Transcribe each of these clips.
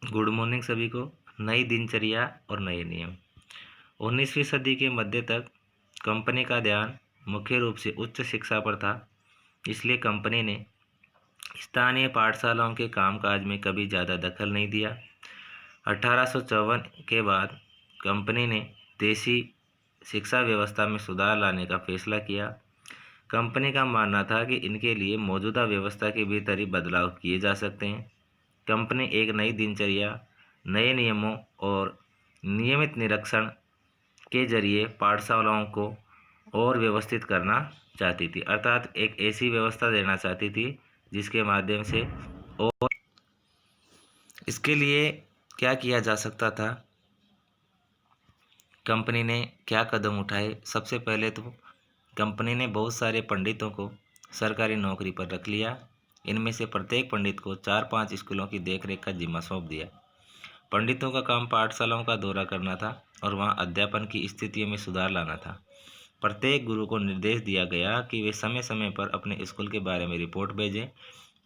Good morning सभी को। नई दिनचर्या और नए नियम। 19वीं सदी के मध्य तक कंपनी का ध्यान मुख्य रूप से उच्च शिक्षा पर था। इसलिए कंपनी ने स्थानीय पाठशालाओं के कामकाज में कभी ज़्यादा दखल नहीं दिया। 1854 के बाद कंपनी ने देशी शिक्षा व्यवस्था में सुधार लाने का फैसला किया। कंपनी का मानना था कि इनके लिए मौजूदा व्यवस्था के भीतर ही बदलाव किए जा सकते हैं। कंपनी एक नई दिनचर्या, नए नियमों और नियमित निरीक्षण के जरिए पाठशालाओं को और व्यवस्थित करना चाहती थी, अर्थात एक ऐसी व्यवस्था देना चाहती थी जिसके माध्यम से। और इसके लिए क्या किया जा सकता था, कंपनी ने क्या कदम उठाए। सबसे पहले तो कंपनी ने बहुत सारे पंडितों को सरकारी नौकरी पर रख लिया। इनमें से प्रत्येक पंडित को 4-5 स्कूलों की देखरेख का जिम्मा सौंप दिया। पंडितों का काम पाठशालाओं का दौरा करना था और वहां अध्यापन की स्थितियों में सुधार लाना था। प्रत्येक गुरु को निर्देश दिया गया कि वे समय समय पर अपने स्कूल के बारे में रिपोर्ट भेजें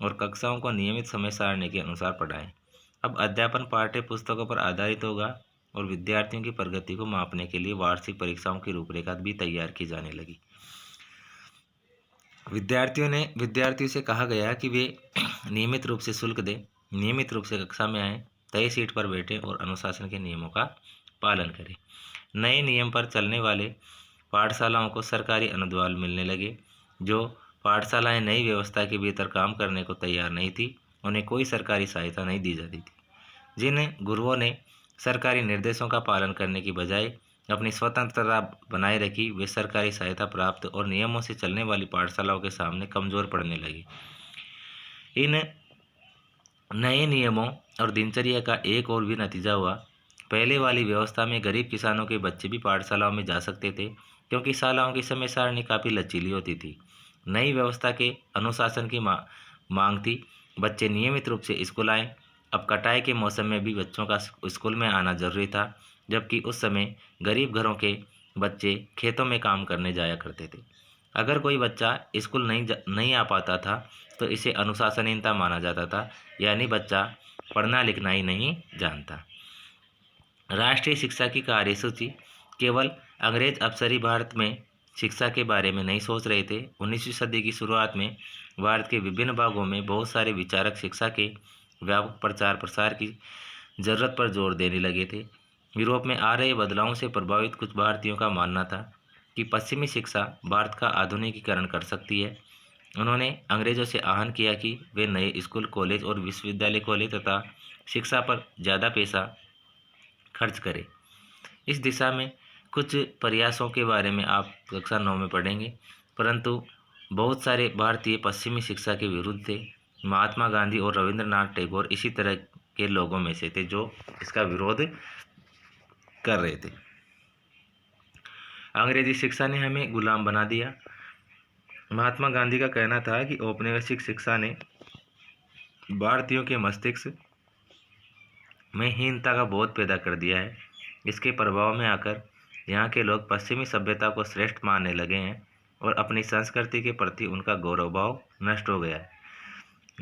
और कक्षाओं को नियमित समय सारणी के अनुसार पढ़ाएं। अब अध्यापन पाठ्य पुस्तकों पर आधारित होगा और विद्यार्थियों की प्रगति को मापने के लिए वार्षिक परीक्षाओं की रूपरेखा भी तैयार की जाने लगी। विद्यार्थियों से कहा गया कि वे नियमित रूप से शुल्क दें, नियमित रूप से कक्षा में आएँ, तय सीट पर बैठें और अनुशासन के नियमों का पालन करें। नए नियम पर चलने वाले पाठशालाओं को सरकारी अनुदान मिलने लगे। जो पाठशालाएं नई व्यवस्था के भीतर काम करने को तैयार नहीं थी, उन्हें कोई सरकारी सहायता नहीं दी जाती थी। जिन गुरुओं ने सरकारी निर्देशों का पालन करने की बजाय अपनी स्वतंत्रता बनाए रखी, वे सरकारी सहायता प्राप्त और नियमों से चलने वाली पाठशालाओं के सामने कमजोर पड़ने लगे। इन नए नियमों और दिनचर्या का एक और भी नतीजा हुआ। पहले वाली व्यवस्था में गरीब किसानों के बच्चे भी पाठशालाओं में जा सकते थे, क्योंकि शालाओं की समय सारणी काफ़ी लचीली होती थी। नई व्यवस्था के अनुशासन की मांग थी, बच्चे नियमित रूप से स्कूल आएँ। अब कटाई के मौसम में भी बच्चों का स्कूल में आना जरूरी था, जबकि उस समय गरीब घरों के बच्चे खेतों में काम करने जाया करते थे। अगर कोई बच्चा स्कूल नहीं आ पाता था तो इसे अनुशासनहीनता माना जाता था, यानी बच्चा पढ़ना लिखना ही नहीं जानता। राष्ट्रीय शिक्षा की कार्यसूची। केवल अंग्रेज अफसरी भारत में शिक्षा के बारे में नहीं सोच रहे थे। 19वीं सदी की शुरुआत में भारत के विभिन्न भागों में बहुत सारे विचारक शिक्षा के व्यापक प्रचार प्रसार की जरूरत पर जोर देने लगे थे। यूरोप में आ रहे बदलावों से प्रभावित कुछ भारतीयों का मानना था कि पश्चिमी शिक्षा भारत का आधुनिकीकरण कर सकती है। उन्होंने अंग्रेजों से आह्वान किया कि वे नए स्कूल, कॉलेज और विश्वविद्यालय खोले तथा शिक्षा पर ज़्यादा पैसा खर्च करें। इस दिशा में कुछ प्रयासों के बारे में आप कक्षा 9 में पढ़ेंगे, परंतु बहुत सारे भारतीय पश्चिमी शिक्षा के विरुद्ध थे। महात्मा गांधी और रविंद्रनाथ टैगोर इसी तरह के लोगों में से थे जो इसका विरोध कर रहे थे। अंग्रेजी शिक्षा ने हमें गुलाम बना दिया। महात्मा गांधी का कहना था कि औपनिवेशिक शिक्षा ने भारतीयों के मस्तिष्क में हीनता का बोध पैदा कर दिया है। इसके प्रभाव में आकर यहाँ के लोग पश्चिमी सभ्यता को श्रेष्ठ मानने लगे हैं और अपनी संस्कृति के प्रति उनका गौरव भाव नष्ट हो गया है।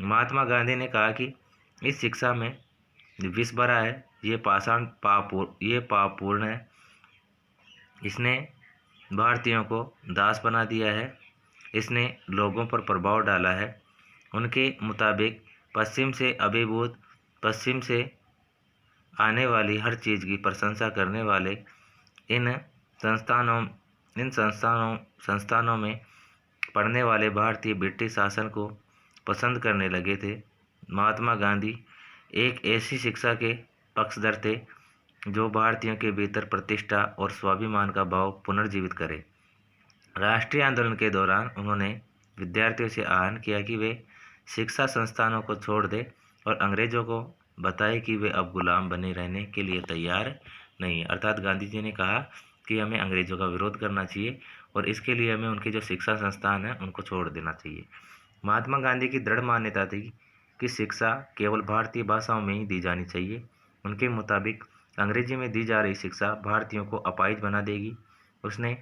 महात्मा गांधी ने कहा कि इस शिक्षा में विष भरा है, ये पाषाण पापपूर्ण है। इसने भारतीयों को दास बना दिया है, इसने लोगों पर प्रभाव डाला है। उनके मुताबिक पश्चिम से आने वाली हर चीज़ की प्रशंसा करने वाले इन संस्थानों में पढ़ने वाले भारतीय ब्रिटिश शासन को पसंद करने लगे थे। महात्मा गांधी एक ऐसी शिक्षा के पक्षधर थे जो भारतीयों के भीतर प्रतिष्ठा और स्वाभिमान का भाव पुनर्जीवित करे। राष्ट्रीय आंदोलन के दौरान उन्होंने विद्यार्थियों से आह्वान किया कि वे शिक्षा संस्थानों को छोड़ दें और अंग्रेजों को बताए कि वे अब गुलाम बने रहने के लिए तैयार नहीं है। अर्थात गांधी जी ने कहा कि हमें अंग्रेजों का विरोध करना चाहिए और इसके लिए हमें उनके जो शिक्षा संस्थान हैं उनको छोड़ देना चाहिए। महात्मा गांधी की दृढ़ मान्यता थी कि शिक्षा केवल भारतीय भाषाओं में ही दी जानी चाहिए। उनके मुताबिक अंग्रेजी में दी जा रही शिक्षा भारतीयों को अपाहिज बना देगी। उसने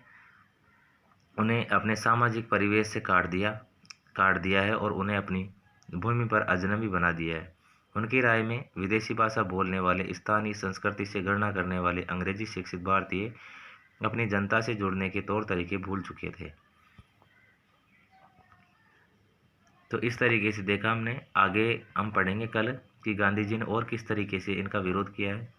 उन्हें अपने सामाजिक परिवेश से काट दिया है और उन्हें अपनी भूमि पर अजनबी बना दिया है। उनकी राय में विदेशी भाषा बोलने वाले, स्थानीय संस्कृति से घृणा करने वाले अंग्रेजी शिक्षित भारतीय अपनी जनता से जुड़ने के तौर तरीके भूल चुके थे। तो इस तरीके से देखा हमने। आगे हम पढ़ेंगे कल कि गांधी जी ने और किस तरीके से इनका विरोध किया है।